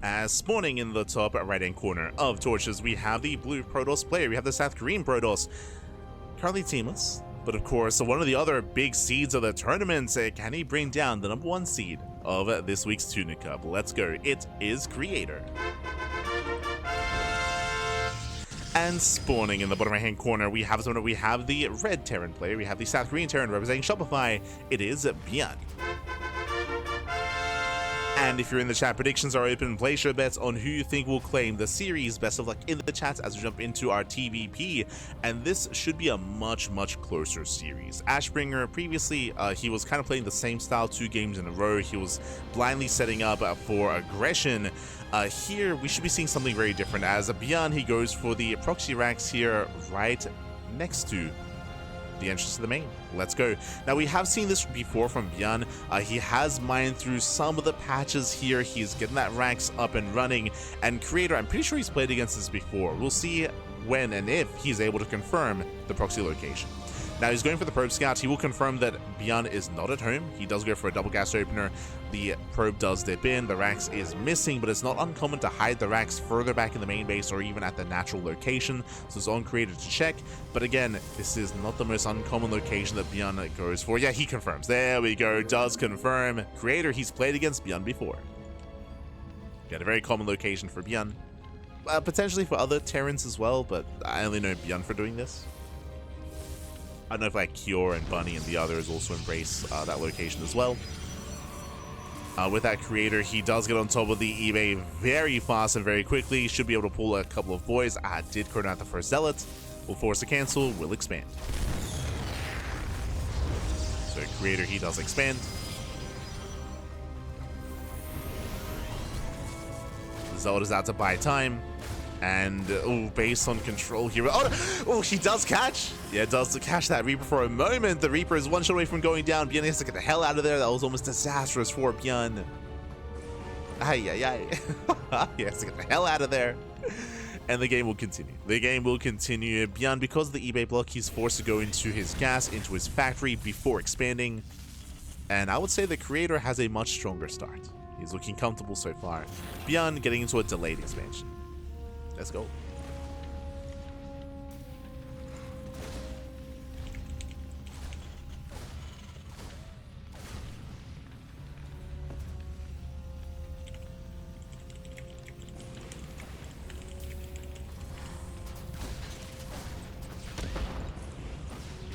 As spawning in the top right-hand corner of torches, we have the blue Protoss player. We have the South Korean Protoss, currently teamless. But of course, one of the other big seeds of the tournament, can he bring down the #1 seed of this week's Tuna Cup? Let's go. It is Creator. And spawning in the bottom right-hand corner, we have the red Terran player. We have the South Korean Terran representing Shopify. It is ByuN. And if you're in the chat, predictions are open. Place your bets on who you think will claim the series. Best of luck in the chat as we jump into our TvP. And this should be a much closer series. Ashbringer, previously, he was kind of playing the same style 2 games in a row. He was blindly setting up for aggression. Here, we should be seeing something very different. As a ByuN, he goes for the proxy racks here right next to the entrance to the main. Let's go. Now, we have seen this before from ByuN. He has mined through some of the patches here. He's getting that racks up and running. And Creator, I'm pretty sure he's played against this before. We'll see when and if he's able to confirm the proxy location. Now, he's going for the probe scout. He will confirm that ByuN is not at home. He does go for a double gas opener. The probe does dip in. The racks is missing, but it's not uncommon to hide the racks further back in the main base or even at the natural location. So it's on Creator to check. But again, this is not the most uncommon location that ByuN goes for. Yeah, he confirms. There we go. Does confirm. Creator, he's played against ByuN before. Got a very common location for ByuN. Potentially for other Terrans as well, but I only know ByuN for doing this. I don't know if like Cure and Bunny and the others also embrace that location as well. With that Creator, he does get on top of the eBay very fast and very quickly. Should be able to pull a couple of boys. Did chrono out the first Zealot. Will force a cancel, will expand. So Creator, he does expand. The Zealot is out to buy time. And, based on control here. Oh, he does catch. Yeah, does catch that Reaper for a moment. The Reaper is one shot away from going down. ByuN has to get the hell out of there. That was almost disastrous for ByuN. He has to get the hell out of there. And the game will continue. ByuN, because of the eBay block, he's forced to go into his gas, into his factory before expanding. And I would say the Creator has a much stronger start. He's looking comfortable so far. ByuN getting into a delayed expansion. Let's go.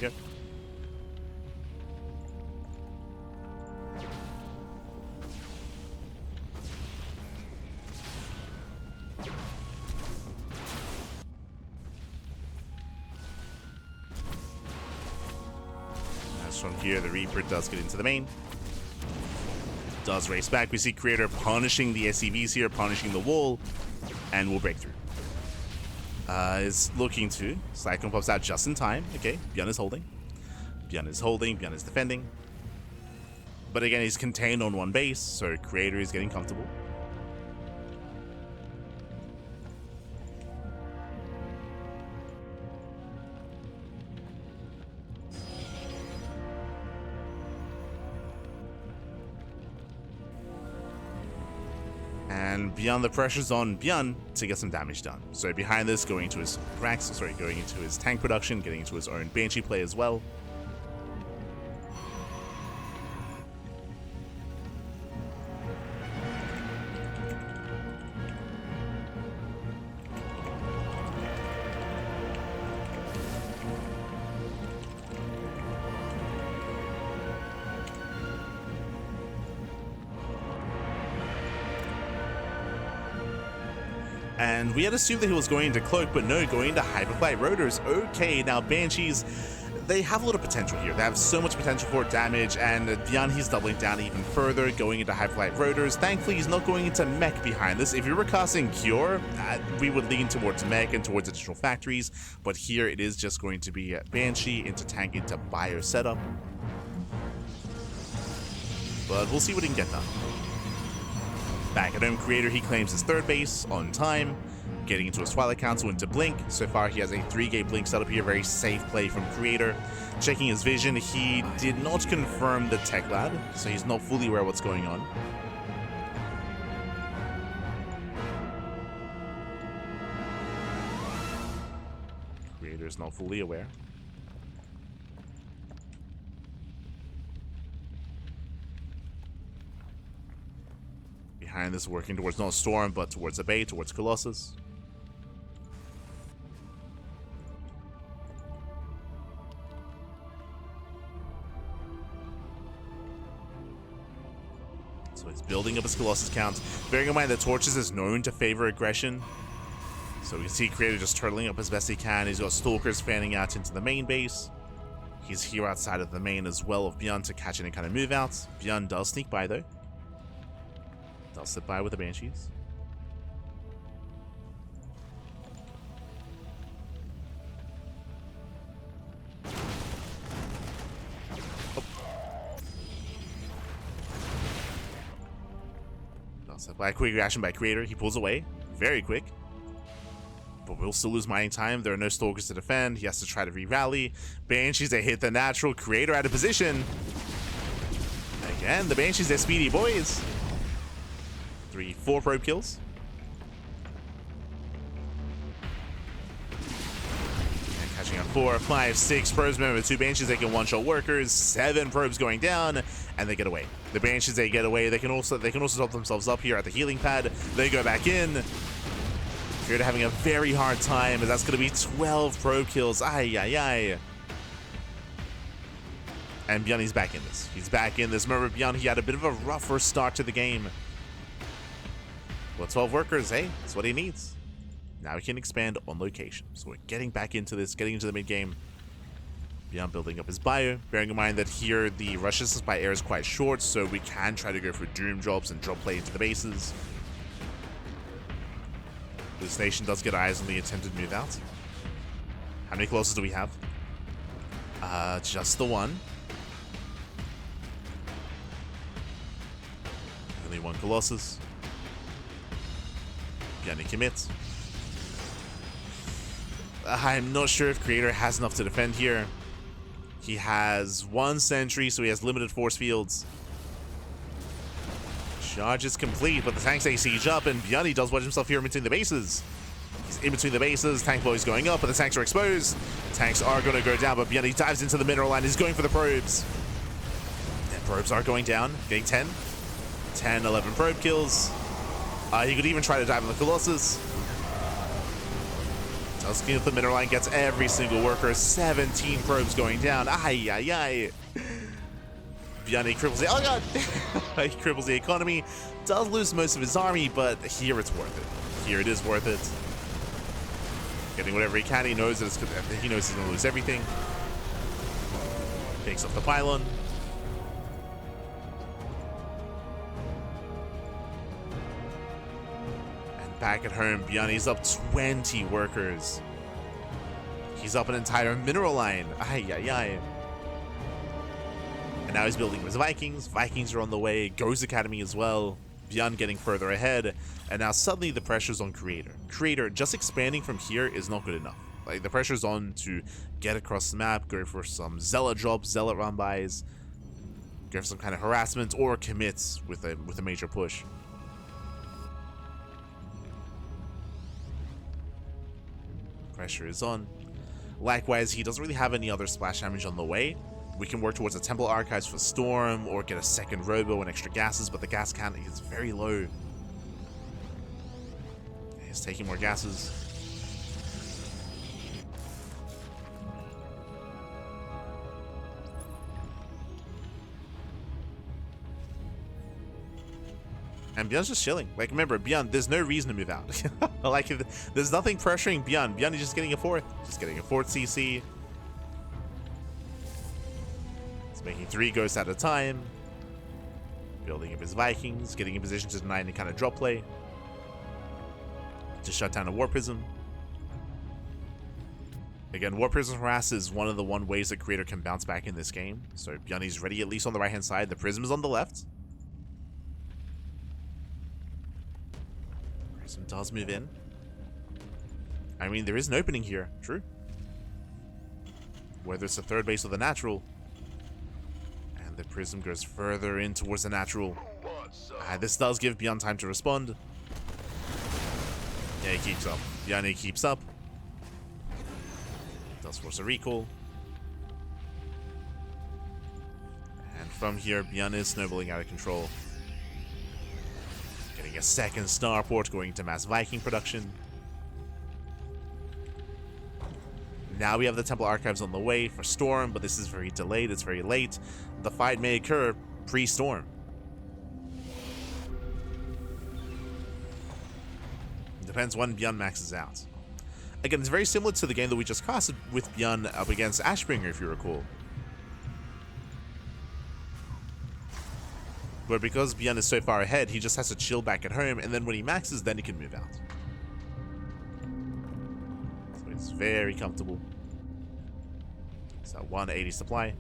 Yep. From here, the Reaper does get into the main. Does race back. We see Creator punishing the SCVs here, punishing the wall, and will break through. Is looking to. Cyclone pops out just in time. Okay, ByuN is holding. ByuN is defending. But again, he's contained on one base, so Creator is getting comfortable. And ByuN, the pressure's on ByuN to get some damage done. So behind this, going into his tank production, getting into his own Banshee play as well. And we had assumed that he was going into Cloak, but no, going into Hyperflight Rotors. Okay, now Banshees, they have a lot of potential here. They have so much potential for damage, and ByuN, he's doubling down even further, going into Hyperflight Rotors. Thankfully, he's not going into Mech behind this. If you were casting Cure, we would lean towards Mech and towards additional factories, but here it is just going to be Banshee into tank into Bio setup. But we'll see what he can get done. Back at home, Creator, he claims his third base on time, getting into his Twilight Council into Blink. So far, he has a 3-gate Blink setup here, very safe play from Creator. Checking his vision, he did not confirm the Tech Lab, so he's not fully aware of what's going on. Creator's not fully aware. Behind this, working towards not Storm, but towards a bait, towards Colossus. So he's building up his Colossus count. Bearing in mind that Torches is known to favor aggression. So we can see Creator just turtling up as best he can. He's got Stalkers fanning out into the main base. He's here outside of the main as well of ByuN to catch any kind of move outs. ByuN does sneak by though. Does slip by with the Banshees. Does slip by a quick reaction by Creator. He pulls away. Very quick. But we'll still lose mining time. There are no Stalkers to defend. He has to try to re-rally. Banshees, they hit the natural. Creator out of position. Again, the Banshees, they're speedy boys. 4 probe kills. And catching up 4, 5, 6 probes. Remember, 2 Banshees, they can one-shot workers. 7 probes going down, and they get away. The Banshees, they get away. They can also top themselves up here at the healing pad. They go back in. Creator having a very hard time, as that's going to be 12 probe kills. Ay, ay, ay. And ByuN, he's back in this. He's back in this. Remember, ByuN, he had a bit of a rougher start to the game. Well, 12 workers, hey, that's what he needs. Now he can expand on location. So we're getting back into this, getting into the mid-game. ByuN building up his bio, bearing in mind that here the rush distance by air is quite short, so we can try to go for Doom drops and drop play into the bases. This nation does get eyes on the attempted move out. How many Colossus do we have? Just the one. Only one Colossus. ByuN commits. I'm not sure if Creator has enough to defend here. He has 1 sentry, so he has limited force fields. Charge is complete, but the tanks, they siege up, and ByuN does wedge himself here in between the bases. He's in between the bases, tank boys going up, but the tanks are exposed. Tanks are going to go down, but ByuN dives into the mineral line. He's going for the probes. And probes are going down, getting 10, 11 probe kills. He could even try to dive on the Colossus. Tusking with the mineral line gets every single worker. 17 probes going down. Ay, ay, ay. ByuN cripples the... Oh, God! He cripples the economy. Does lose most of his army, but here it's worth it. Here it is worth it. Getting whatever he can. He knows that he knows he's going to lose everything. Takes off the pylon. Back at home, ByuN, he's up 20 workers. He's up an entire mineral line. Ay, ay, ay. And now he's building his Vikings. Vikings are on the way. Ghost Academy as well. ByuN getting further ahead. And now suddenly the pressure's on Creator. Creator, just expanding from here is not good enough. Like, the pressure's on to get across the map, go for some Zealot drops, Zealot run-bys, go for some kind of harassment, or commits with a major push. Pressure is on. Likewise, he doesn't really have any other splash damage on the way. We can work towards a Temple Archives for Storm, or get a second Robo and extra gases, but the gas count is very low. He's taking more gases. And ByuN's just chilling. Like, remember, ByuN, there's no reason to move out. Like, there's nothing pressuring ByuN. ByuN is just getting a 4th. Just getting a 4th CC. He's making 3 ghosts at a time. Building up his Vikings. Getting in position to deny any kind of drop play. To shut down a War Prism. Again, War Prism harass is one of the ways that Creator can bounce back in this game. So ByuN is ready, at least on the right-hand side. The Prism is on the left. Prism does move in. I mean, there is an opening here. True. Whether it's the 3rd base or the natural. And the Prism goes further in towards the natural. This does give ByuN time to respond. Yeah, he keeps up. ByuN keeps up. Does force a recall. And from here, ByuN is snowballing out of control. Getting a second starport, going to mass Viking production. Now we have the Temple Archives on the way for Storm, but this is very delayed, it's very late. The fight may occur pre-Storm. Depends when ByuN maxes out. Again, it's very similar to the game that we just casted with ByuN up against Ashbringer, if you recall. Where because ByuN is so far ahead, he just has to chill back at home, and then when he maxes, then he can move out. So it's very comfortable. It's that 180 supply.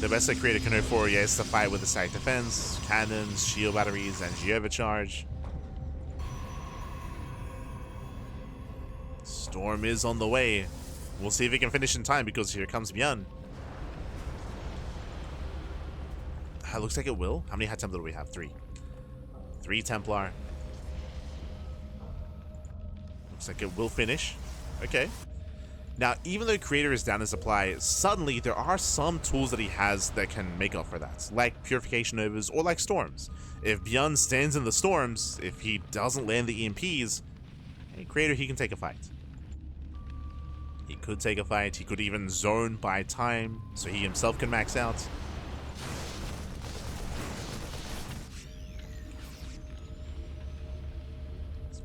The best that Creator can hope for, yeah, is to fight with the static defense, cannons, shield batteries, and overcharge. Storm is on the way. We'll see if he can finish in time, because here comes ByuN. Looks like it will. How many High Templar do we have? 3. 3 Templar. Looks like it will finish. Okay. Now, even though Creator is down in supply, suddenly there are some tools that he has that can make up for that, like Purification Overs or like Storms. If ByuN stands in the Storms, if he doesn't land the EMPs, hey, Creator, he can take a fight. He could take a fight. He could even zone by time, so he himself can max out.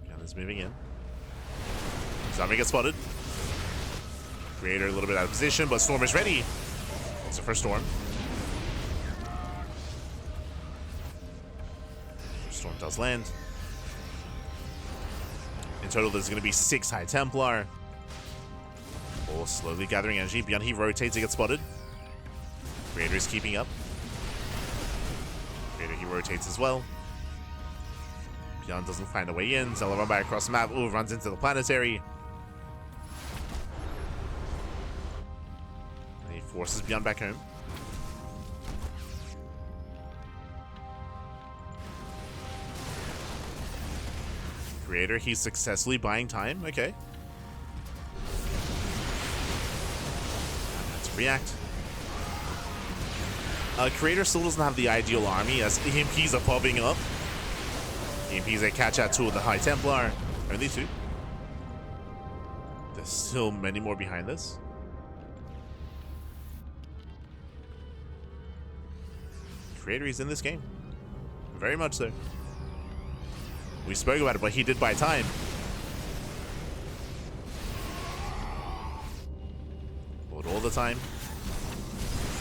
ByuN is moving in. Zombie gets spotted. Creator a little bit out of position, but Storm is ready. It's the first Storm. Storm does land. In total, there's going to be 6 High Templar. All slowly gathering energy. ByuN, he rotates to get spotted. Creator is keeping up. Creator, he rotates as well. ByuN doesn't find a way in. Zella run back across the map. Ooh, runs into the planetary. Forces ByuN back home. Creator, he's successfully buying time. Okay. Let's react. Creator still doesn't have the ideal army as EMPs are popping up. EMPs, a catch-out tool with the High Templar. Only 2. There's still many more behind this. Creator is in this game. Very much so. We spoke about it, but he did buy time. But all the time.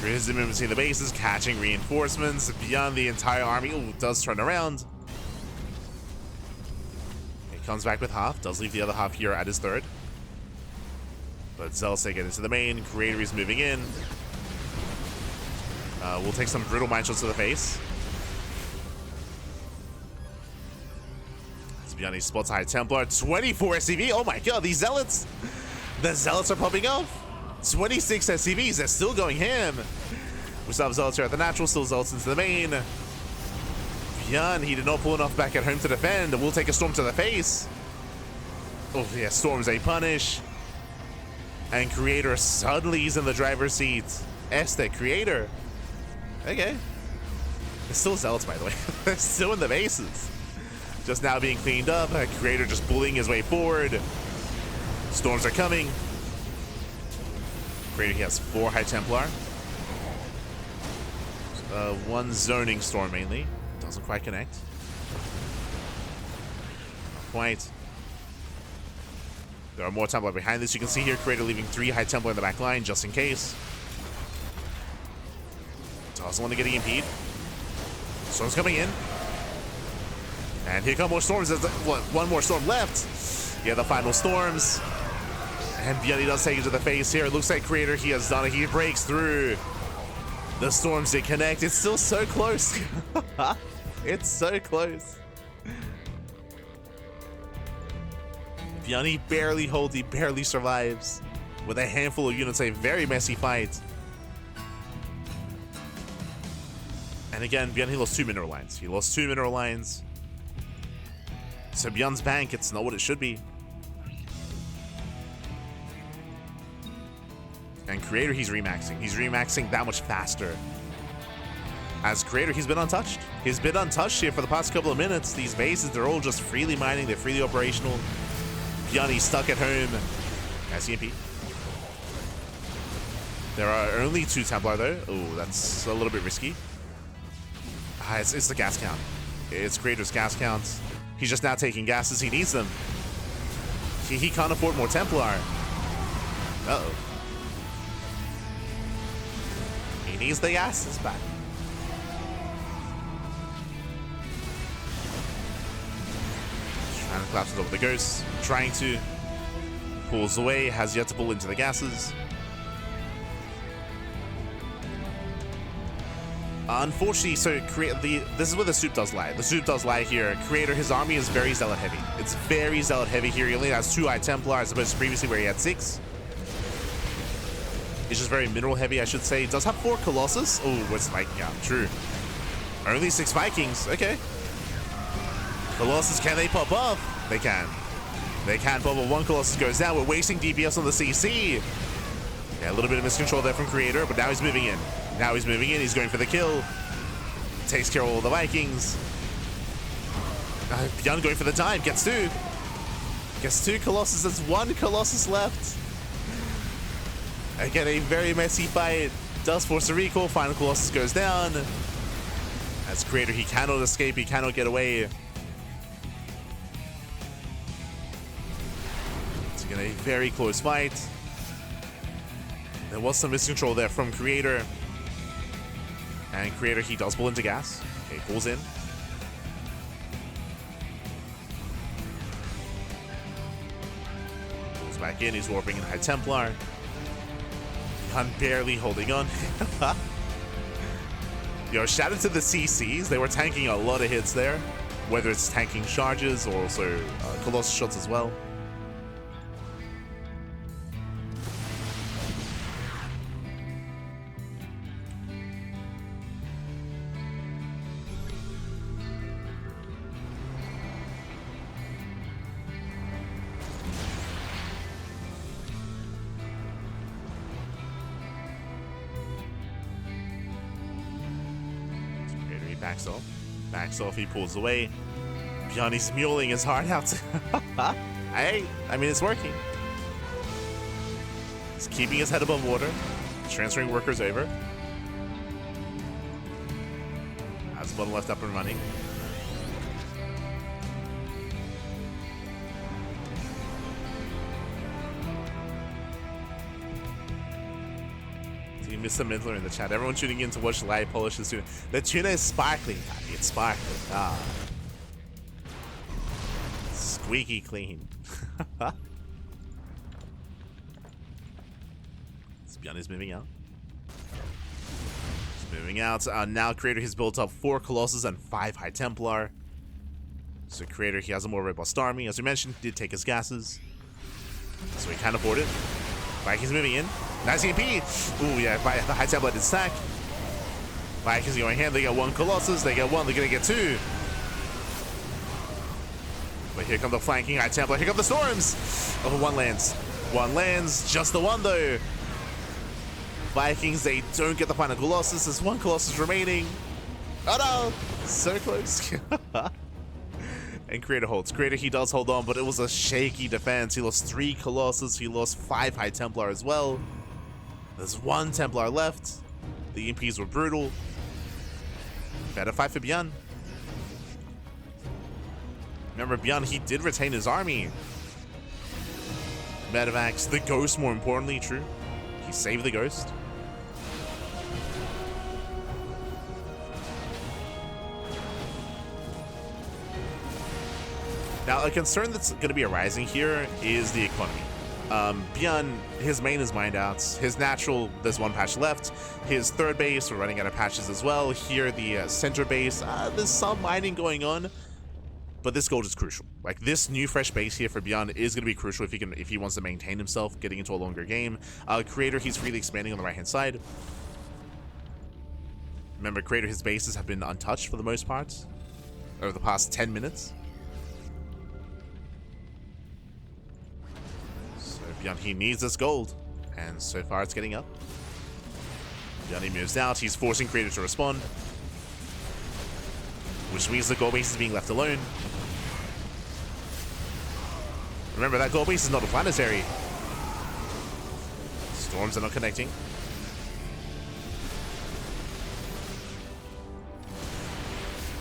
Creator's in between the bases, catching reinforcements. ByuN, the entire army. Ooh, does turn around. He comes back with half. Does leave the other half here at his third. But Zelsa get into the main. Creator is moving in. We'll take some brutal mine shots to the face. ByuN, he spots High Templar. 24 SCV. Oh my god, these Zealots. The Zealots are popping off. 26 SCVs. They're still going ham. We still have Zealots here at the natural. Still Zealots into the main. ByuN, he did not pull enough back at home to defend. We'll take a Storm to the face. Oh yeah, Storm's a punish. And Creator suddenly is in the driver's seat. Este Creator. Okay. There's still Zealots, by the way. They're still in the bases. Just now being cleaned up. Creator just bullying his way forward. Storms are coming. Creator, he has 4 High Templar. 1 zoning Storm mainly. Doesn't quite connect. Not quite. There are more Templar behind this. You can see here Creator leaving 3 High Templar in the back line just in case. Doesn't want to get EMP'd. Storm's coming in. And here come more Storms. There's one more Storm left. Yeah, the final Storms. And ByuN does take it to the face here. It looks like Creator, he has done it. He breaks through. The Storms did connect. It's still so close. It's so close. ByuN, he barely holds. He barely survives. With a handful of units, a very messy fight. And again, ByuN, he lost 2 mineral lines. He lost 2 mineral lines. So ByuN's bank, it's not what it should be. And Creator, he's remaxing. He's remaxing that much faster. As Creator, he's been untouched. He's been untouched here for the past couple of minutes. These bases, they're all just freely mining. They're freely operational. ByuN, he's stuck at home. SCMP. There are only 2 Templar, though. Oh, that's a little bit risky. It's the gas count. It's Creator's gas counts. He's just now taking gases. He needs them. He can't afford more Templar. Uh-oh. He needs the gases back. Trying to collapse over the ghost. Trying to. Pulls away. Has yet to pull into the gases. Unfortunately, so this is where the soup does lie. The soup does lie here. Creator, his army is very zealot heavy. It's very zealot heavy here. He only has 2 High Templar as opposed to previously where he had 6. It's just very mineral heavy, I should say. It does have 4 Colossus. Oh, what's like, yeah, true. Only 6 Vikings. Okay. Colossus, can they pop off? They can. They can pop off. 1 Colossus goes down. We're wasting DPS on the CC. Yeah, a little bit of miscontrol there from Creator, but now he's moving in. Now he's moving in. He's going for the kill. Takes care of all the Vikings. ByuN going for the dive. Gets 2. Gets 2 Colossus. There's 1 Colossus left. Again, a very messy fight. Does force a recall. Final Colossus goes down. As Creator, he cannot escape. He cannot get away. It's again a very close fight. There was some miscontrol there from Creator. And Creator, he does pull into gas. Okay, pulls in. Pulls back in. He's warping in High Templar. ByuN barely holding on. Yo, shout out to the CCs. They were tanking a lot of hits there. Whether it's tanking charges or also Colossus shots as well. Backs off, he pulls away. ByuN is muling his heart out. Hey, I mean, it's working. He's keeping his head above water. Transferring workers over. Has one left up and running. Mr. Midler in the chat. Everyone tuning in to watch live Polish tuna. The tuna is sparkling, Daddy. It's sparkling. Ah. Squeaky clean. ByuN is moving out. He's moving out. Now Creator has built up 4 Colossus and 5 High Templar. So Creator, he has a more robust army. As we mentioned, did take his gases. So he can afford it. Vikings moving in. Nice EMP. Ooh, yeah, the High Templar did stack. Vikings going hand. They got 1 Colossus. They got 1. They're going to get 2. But here come the flanking High Templar. Here come the storms. Oh, 1 lands. 1 lands. Just the 1, though. Vikings, they don't get the final Colossus. There's 1 Colossus remaining. Oh, no. So close. And Creator holds. Creator, he does hold on, but it was a shaky defense. He lost 3 Colossus. He lost 5 High Templar as well. There's 1 Templar left. The EMPs were brutal. Better fight for ByuN. Remember, ByuN, he did retain his army. Medivacs, the Ghost, more importantly, true. He saved the Ghost. Now, a concern that's going to be arising here is the economy. ByuN, his main is mined out. His natural, there's 1 patch left. His 3rd base, we're running out of patches as well. Here, the center base, there's some mining going on. But this gold is crucial. Like, this new fresh base here for ByuN is going to be crucial if he wants to maintain himself, getting into a longer game. Creator, he's freely expanding on the right-hand side. Remember, Creator, his bases have been untouched for the most part over the past 10 minutes. ByuN, he needs this gold. And so far it's getting up. ByuN, he moves out. He's forcing Creator to respond. Which means the gold base is being left alone. Remember, that gold base is not a planetary. Storms are not connecting.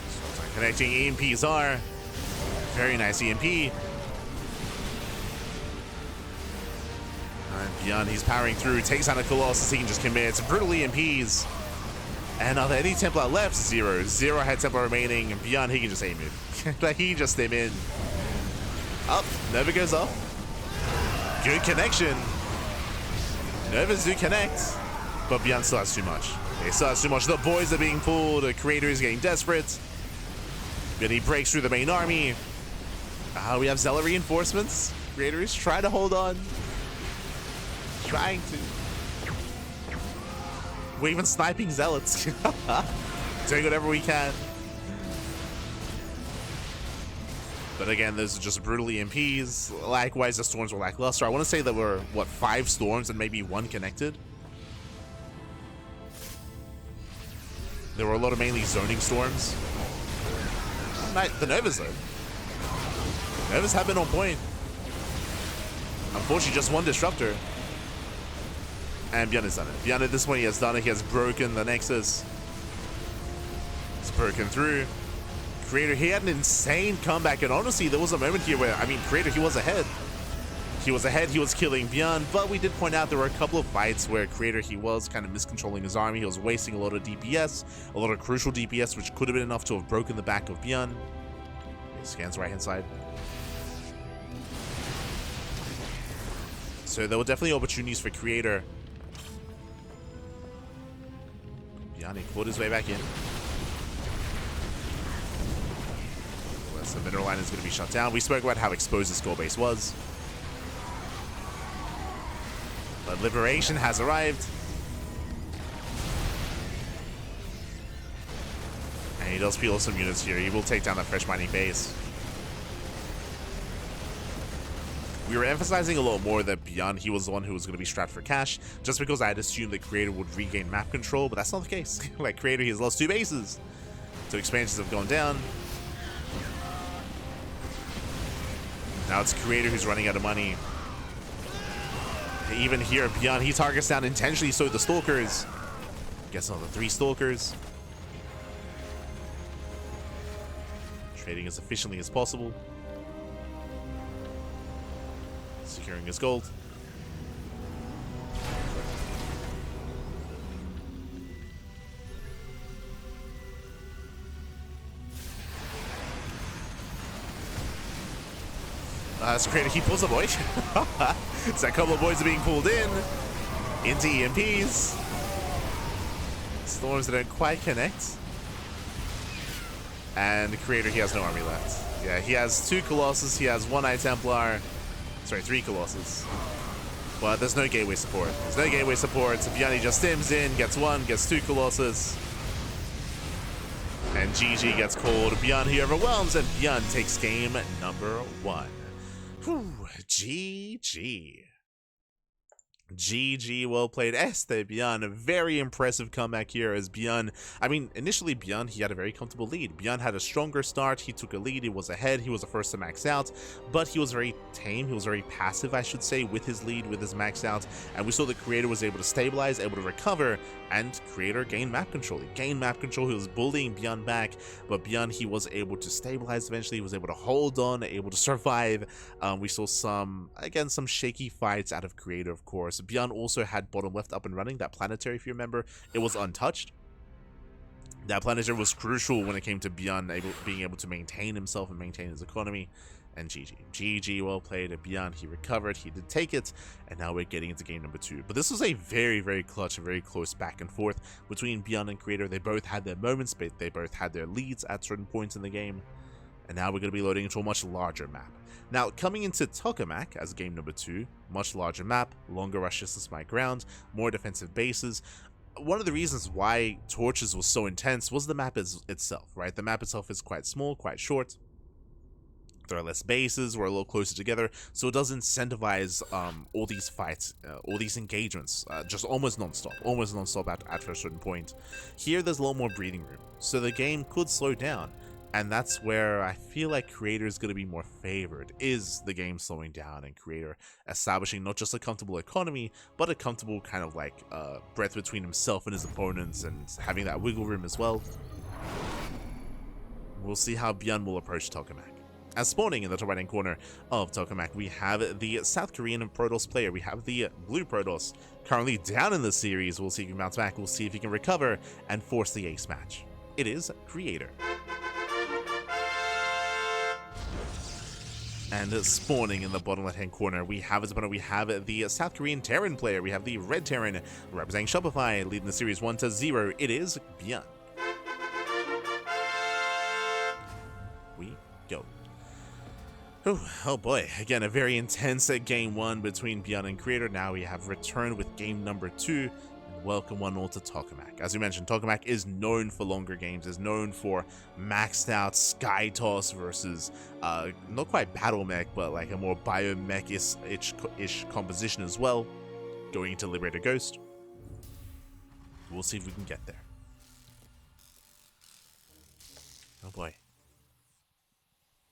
Storms aren't connecting. EMPs are. Very nice EMP. And ByuN, he's powering through. Takes out a Colossus. He can just commit. Brutal EMPs. And are there any Templar left? Zero. Zero had Templar remaining. And ByuN, he can just aim it. Like, he just aim in. Up. Nova goes off. Good connection. Novas do connect. But ByuN still has too much. He still has too much. The boys are being pulled. The Creator is getting desperate. Then he breaks through the main army. We have Zealot reinforcements. Creator is trying to hold on. Trying to. We're even sniping Zealots. Doing whatever we can. But again, those are just brutal EMPs. Likewise, the storms were lackluster. I want to say there were, what, 5 storms and maybe 1 connected? There were a lot of mainly zoning storms. The Novas, though. Novas have been on point. Unfortunately, just 1 disruptor. And ByuN has done it. ByuN at this point, he has done it. He has broken the Nexus. It's broken through. Creator, he had an insane comeback, and honestly, there was a moment here where, I mean, Creator, he was ahead. He was ahead, he was killing ByuN, but we did point out there were a couple of fights where Creator, he was kind of miscontrolling his army. He was wasting a lot of DPS, a lot of crucial DPS, which could have been enough to have broken the back of ByuN. He scans right-hand side. So there were definitely opportunities for Creator. ByuN, he fought his way back in. The mineral line is going to be shut down. We spoke about how exposed the score base was. But Liberation has arrived. And he does peel some units here. He will take down that fresh mining base. We were emphasizing a lot more that ByuN, he was the one who was going to be strapped for cash, just because I had assumed that Creator would regain map control, but that's not the case. Like, Creator, he has lost 2 bases. So expansions have gone down. Now it's Creator who's running out of money. Even here, ByuN, he targets down intentionally so the Stalkers. Gets another 3 Stalkers. Trading as efficiently as possible. Securing his gold. So Creator, he pulls a boy. So a couple of boys are being pulled in into EMPs. Storms that don't quite connect. And Creator, he has no army left. Yeah, he has 2 Colossus, he has 1 Eye Templar. Sorry, 3 Colossus. But there's no gateway support. There's no gateway support. So ByuN, he just stims in, gets 1, gets 2 Colossus. And GG gets called. ByuN, he overwhelms, and ByuN takes game number 1. Whew, GG. GG, well played. ByuN, a very impressive comeback here as ByuN, I mean, initially ByuN, he had a very comfortable lead. ByuN had a stronger start, he took a lead, he was ahead, he was the first to max out, but he was very tame, he was very passive, I should say, with his lead, with his max out, and we saw the Creator was able to stabilize, able to recover, and Creator gained map control. He gained map control, he was bullying ByuN back, but ByuN, he was able to stabilize eventually, he was able to hold on, able to survive. We saw some shaky fights out of Creator, of course. ByuN also had bottom left up and running. That planetary, if you remember, it was untouched. That planetary was crucial when it came to ByuN being able to maintain himself and maintain his economy. And GG. GG, well played. ByuN, he recovered, he did take it, and now we're getting into game number 2. But this was a very, very clutch and very close back and forth between ByuN and Creator. They both had their moments, but they both had their leads at certain points in the game. And now we're going to be loading into a much larger map. Now, coming into Tokamak as game number 2, much larger map, longer rushes to spike ground, more defensive bases. One of the reasons why Torches was so intense was the map itself, right? The map itself is quite small, quite short. There are less bases, we're a little closer together, so it does incentivize all these fights, all these engagements, just almost non-stop at a certain point. Here there's a little more breathing room, so the game could slow down, and that's where I feel like Creator is going to be more favored, is the game slowing down and Creator establishing not just a comfortable economy, but a comfortable kind of like breadth between himself and his opponents, and having that wiggle room as well. We'll see how ByuN will approach Tokamak. As spawning in the top right hand corner of Tokamak, we have the South Korean Protoss player. We have the blue Protoss currently down in the series. We'll see if he bounce back. We'll see if he can recover and force the ace match. It is Creator. And spawning in the bottom left-hand corner, we have as opponent, we have the South Korean Terran player. We have the red Terran representing Shopify, leading the series 1-0. It is ByuN. We go. Oh boy, again, a very intense game one between ByuN and Creator. Now we have returned with game number 2. Welcome one all to Tokamak. As we mentioned, Tokamak is known for longer games, is known for maxed out Sky Toss versus, not quite Battle Mech, but like a more Biomech-ish composition as well, going into Liberator Ghost. We'll see if we can get there. Oh boy.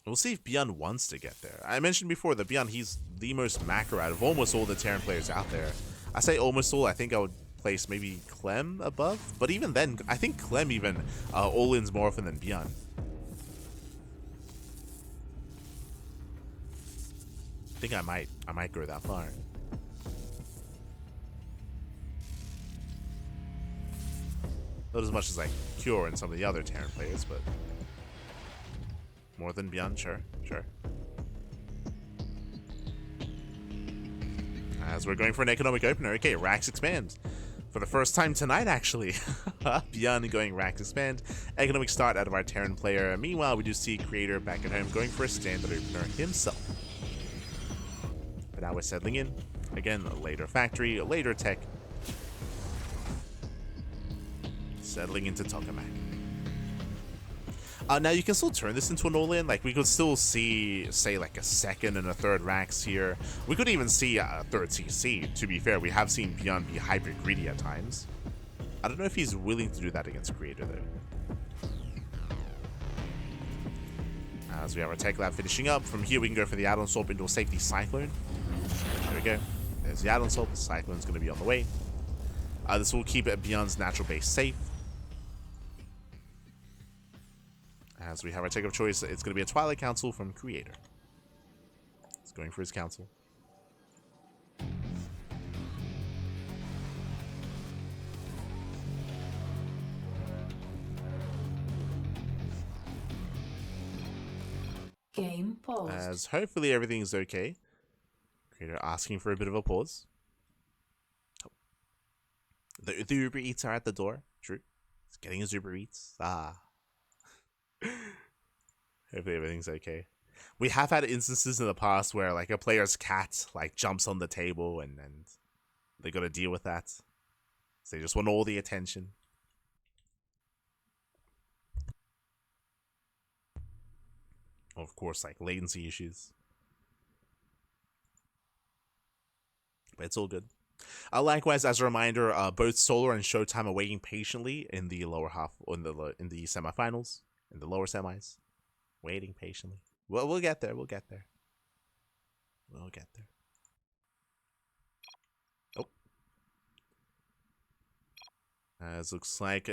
We'll see if ByuN wants to get there. I mentioned before that ByuN, he's the most macro out of almost all the Terran players out there. I say almost all, I think I would place maybe Clem above, but even then, I think Clem even all-ins more often than ByuN. I think I might go that far. Not as much as like Cure and some of the other Terran players, but more than ByuN, sure. As we're going for an economic opener, okay, Rax Expand. For the first time tonight, actually. ByuN going Rax Expand. Economic start out of our Terran player. Meanwhile, we do see Creator back at home going for a standard opener himself. But now we're settling in. Again, later factory, later tech. Settling into Tokamak. Now you can still turn this into an all-in. Like we could still see, say, like a second and a third Rax here. We could even see a third CC. To be fair, we have seen ByuN be hyper greedy at times. I don't know if he's willing to do that against Creator though. As we have our tech lab finishing up, from here we can go for the add-on swap into a safety Cyclone. There we go. There's the add-on swap. The Cyclone's going to be on the way. This will keep ByuN's natural base safe. As we have our take of choice, it's going to be a Twilight Council from Creator. He's going for his council. Game paused. As hopefully everything's okay. Creator asking for a bit of a pause. Oh. The Uber Eats are at the door. True. He's getting his Uber Eats. Hopefully everything's okay. We have had instances in the past where like a player's cat like jumps on the table and they got to deal with that. So they just want all the attention. Of course, like latency issues. But it's all good. Likewise, as a reminder, both Solar and Showtime are waiting patiently in the lower half, in the semifinals. In the lower semis, waiting patiently. Well, we'll get there. We'll get there. Oh, as looks like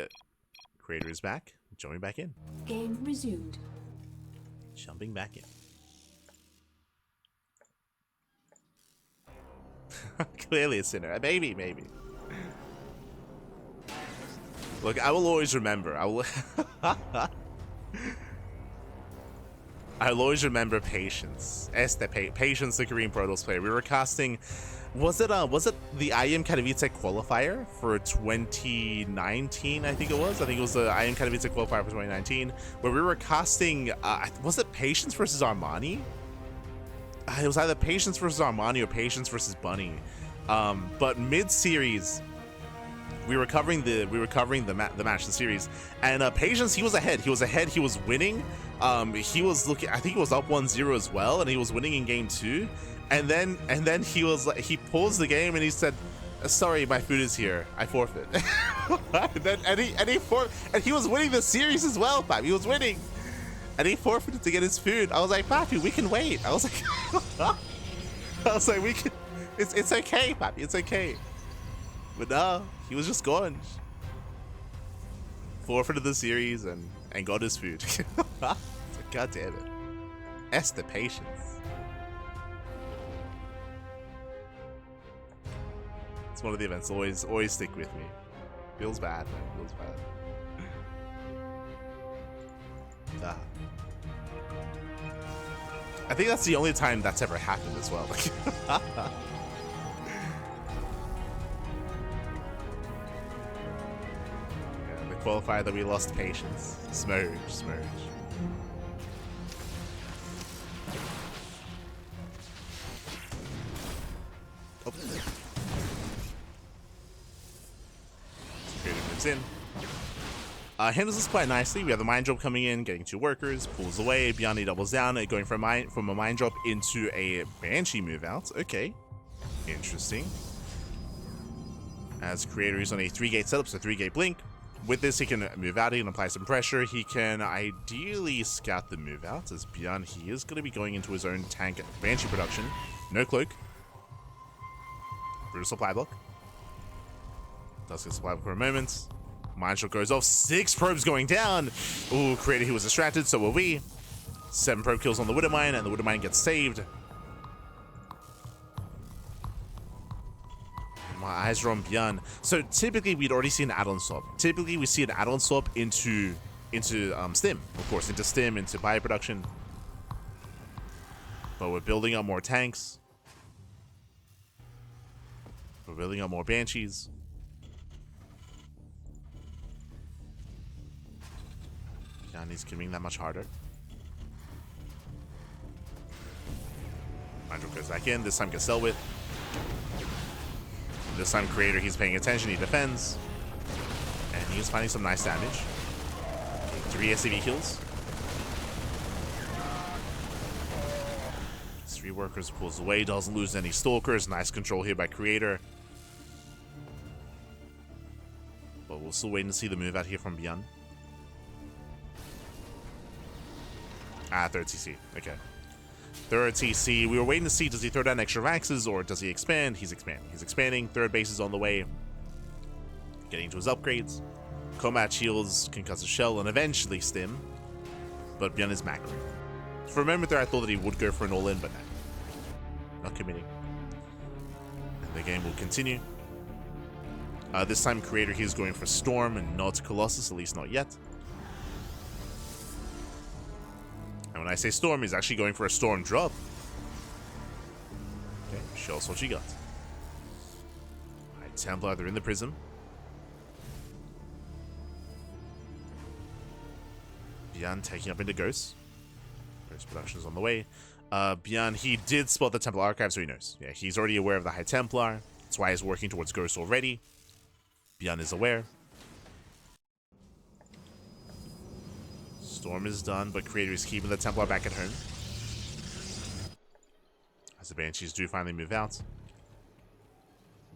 Creator is back, jumping back in. Game resumed. Jumping back in. Clearly a sinner. Maybe. Look, I will always remember. I'll always remember Patience. Patience, the Korean Protoss player. We were casting. Was it the IM Katowice qualifier for 2019? I think it was. I think it was the IM Katowice qualifier for 2019, where we were casting. Was it Patience versus Armani? It was either Patience versus Armani or Patience versus Bunny. But mid-series, we were covering the match, the series, and Patience, he was ahead. He was winning. He was looking. I think he was up 1-0 as well, and he was winning in game 2. And then he was like, he paused the game and he said, "Sorry, my food is here. I forfeit." and he was winning the series as well, Pappy. He was winning, and he forfeited to get his food. I was like, "Pappy, we can wait." I was like, "We can. It's okay, Pappy. It's okay." But no, he was just gone. Forfeited the series and got his food. Like, God damn it. S the patience. It's one of the events always stick with me. Feels bad, man. Feels bad. Ah. I think that's the only time that's ever happened as well. Qualifier that we lost patience. Smurge. Oh. Creator moves in. Handles this quite nicely. We have the mind drop coming in, getting 2 workers, pulls away, ByuN doubles down, going from a mind drop into a Banshee move out. Okay. Interesting. As Creator is on a 3-gate setup, so 3-gate blink. With this, he can move out, he can apply some pressure, he can ideally scout the move out, as ByuN, he is going to be going into his own tank Banshee production. No cloak. Brutal supply block. Does get supply block for a moment. Mind shot goes off, 6 probes going down. Ooh, Creator, he was distracted, so were we. 7 probe kills on the Widowmine, and the Widowmine gets saved. My eyes are on ByuN. So typically we'd already seen an add-on swap. Typically we see an add-on swap into Stim, of course, into Stim, into bioproduction. But we're building up more tanks. We're building up more Banshees. ByuN is coming that much harder. Mindro goes back in. This time gets dealt with. This time Creator, he's paying attention, he defends. And he's finding some nice damage. 3 SCV kills. 3 workers, pulls away, doesn't lose any stalkers. Nice control here by Creator. But we'll still wait to see the move out here from ByuN. Ah, 3rd TC. Okay. 3rd TC. We were waiting to see, does he throw down extra Vaxes or does he expand? He's expanding. He's expanding. 3rd base is on the way. Getting to his upgrades. Combat shields, concussive shell, and eventually Stim. But ByuN is macroing. For a moment there, I thought that he would go for an all-in, but no. Not committing. And the game will continue. This time Creator, he's going for Storm and not Colossus, at least not yet. And when I say Storm, he's actually going for a Storm drop. Okay, show us what you got. Alright, Templar, they're in the Prism. ByuN taking up into Ghost. Ghost production is on the way. ByuN, he did spot the Templar Archive, so he knows. Yeah, he's already aware of the High Templar. That's why he's working towards Ghost already. ByuN is aware. Storm is done, but Creator is keeping the Templar back at home. As the Banshees do finally move out.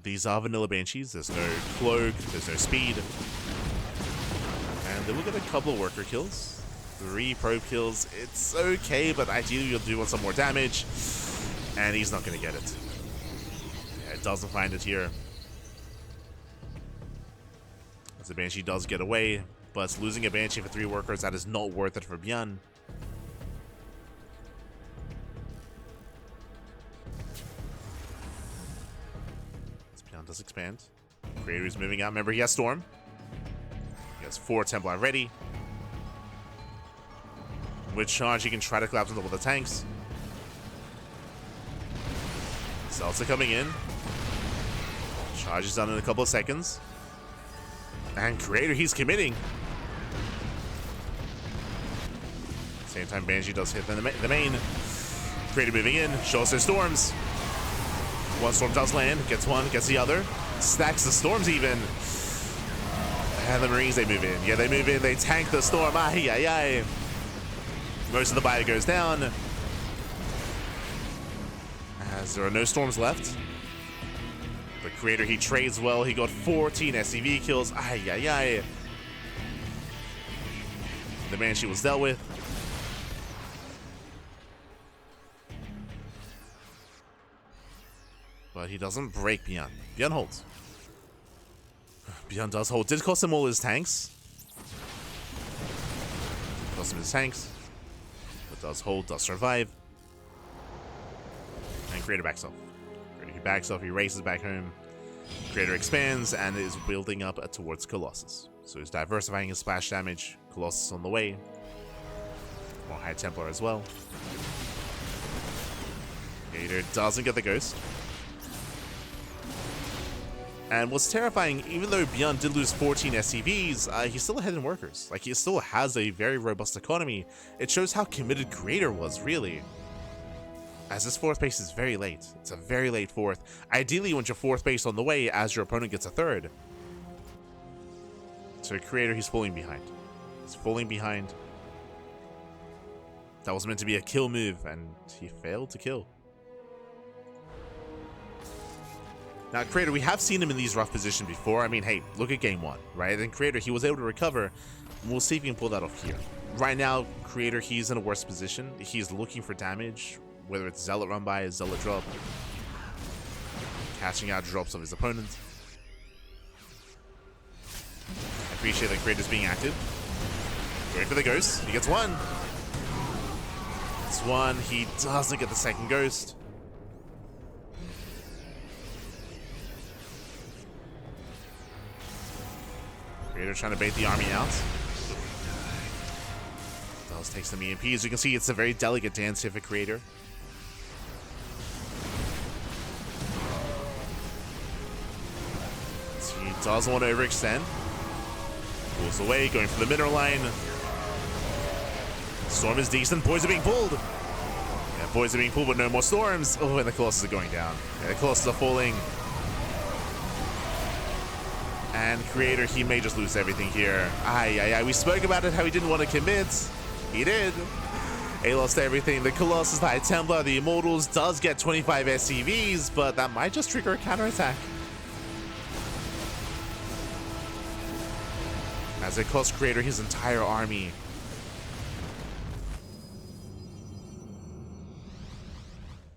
These are vanilla Banshees. There's no cloak, there's no speed. And they will get a couple of worker kills. 3 probe kills. It's okay, but ideally you'll do want some more damage. And he's not going to get it. Yeah, it doesn't find it here. As the Banshee does get away. But losing a Banshee for 3 workers, that is not worth it for ByuN. ByuN does expand. Creator is moving out. Remember, he has Storm. He has 4 Templar ready. With charge, he can try to collapse on top of the tanks. Celts are coming in. Charge is done in a couple of seconds. And Creator, he's committing. Same time, Banshee does hit the main. Creator moving in, shows their storms. 1 storm does land, gets one, gets the other. Stacks the storms even. And the Marines, they move in. Yeah, they move in. They tank the storm. Ay, ay, ay. Most of the bio goes down. As there are no storms left. The Creator, he trades well. He got 14 SCV kills. Ay, ay, ay. The Banshee was dealt with. But he doesn't break ByuN. ByuN holds. ByuN does hold. Did cost him all his tanks. Cost him his tanks. But does hold, does survive. And Creator backs off. Creator, he backs off, he races back home. Creator expands and is building up towards Colossus. So he's diversifying his splash damage. Colossus on the way. More High Templar as well. Creator doesn't get the Ghost. And what's terrifying, even though ByuN did lose 14 SCVs, he's still ahead in workers. Like, he still has a very robust economy. It shows how committed Creator was, really. As this fourth base is very late. It's a very late fourth. Ideally, you want your fourth base on the way as your opponent gets a third. So Creator, he's falling behind. He's falling behind. That was meant to be a kill move, and he failed to kill. Now, Creator, we have seen him in these rough positions before. I mean, hey, look at game 1, right? And Creator, he was able to recover. We'll see if he can pull that off here. Right now, Creator, he's in a worse position. He's looking for damage, whether it's Zealot run by, Zealot drop, catching out drops of his opponent. I appreciate that Creator's being active. Going for the Ghost. He gets one. Gets one. He doesn't get the second Ghost. Creator trying to bait the army out. Dallas takes some EMP. As you can see, it's a very delicate dance here for Creator. So he doesn't want to overextend. Pulls away, going for the mineral line. Storm is decent. Boys are being pulled. Yeah, boys are being pulled, but no more storms. Oh, and the Colossus are going down. Yeah, the Colossus are falling. And Creator, he may just lose everything here. Ay, ay, ay. We spoke about it, how he didn't want to commit. He did. He lost everything. The Colossus, the High Templar, the Immortals does get 25 SCVs, but that might just trigger a counterattack. As it costs Creator his entire army.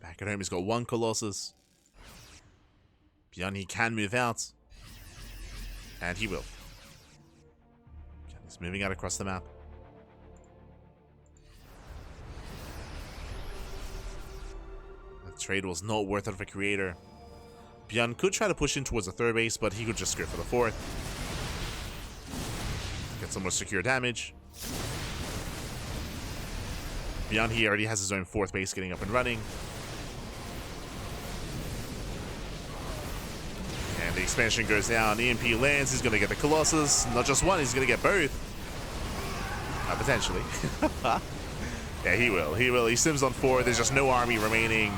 Back at home, he's got one Colossus. ByuN, he can move out. And he will. Okay, he's moving out across the map. The trade was not worth it for Creator. ByuN could try to push in towards the third base, but he could just go for the fourth. Get some more secure damage. ByuN, he already has his own fourth base getting up and running. And the expansion goes down. EMP lands. He's going to get the Colossus. Not just one, he's going to get both. Potentially. Yeah, he will. He will. He sims on 4. There's just no army remaining.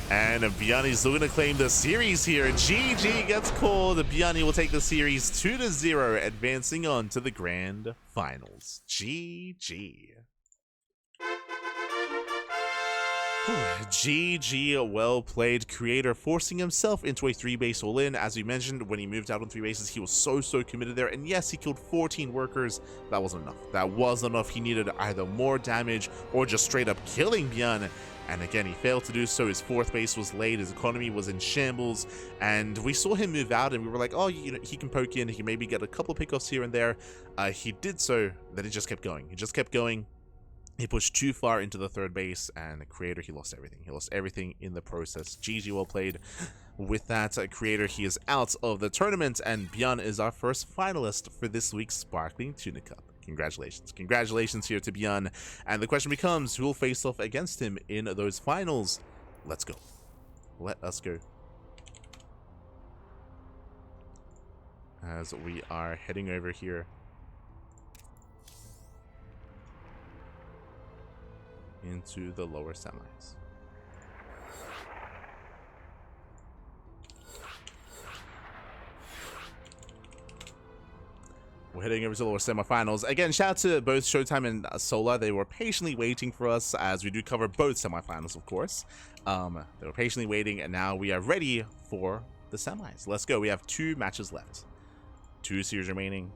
And ByuN is looking to claim the series here. GG gets called. ByuN will take the series 2-0, advancing on to the grand finals. GG. GG, well played. Creator forcing himself into a 3-base all-in. As we mentioned, when he moved out on 3 bases, he was so committed there. And yes, he killed 14 workers. That wasn't enough. That wasn't enough. He needed either more damage or just straight up killing ByuN. And again, he failed to do so. His 4th base was laid. His economy was in shambles. And we saw him move out, and we were like, oh, you know, he can poke in. He can maybe get a couple pickoffs here and there. He did so. Then he just kept going. He just kept going. He pushed too far into the 3rd base, and the Creator, he lost everything. He lost everything in the process. GG, well played. With that, Creator, he is out of the tournament, and ByuN is our first finalist for this week's Sparkling Tuna Cup. Congratulations. Congratulations here to ByuN. And the question becomes, who will face off against him in those finals? Let's go. Let us go. As we are heading over here into the lower semis. We're heading over to the lower semifinals. Again, shout out to both Showtime and Sola. They were patiently waiting for us as we do cover both semifinals, of course. They were patiently waiting, and now we are ready for the semis. Let's go. We have 2 matches left. 2 series remaining.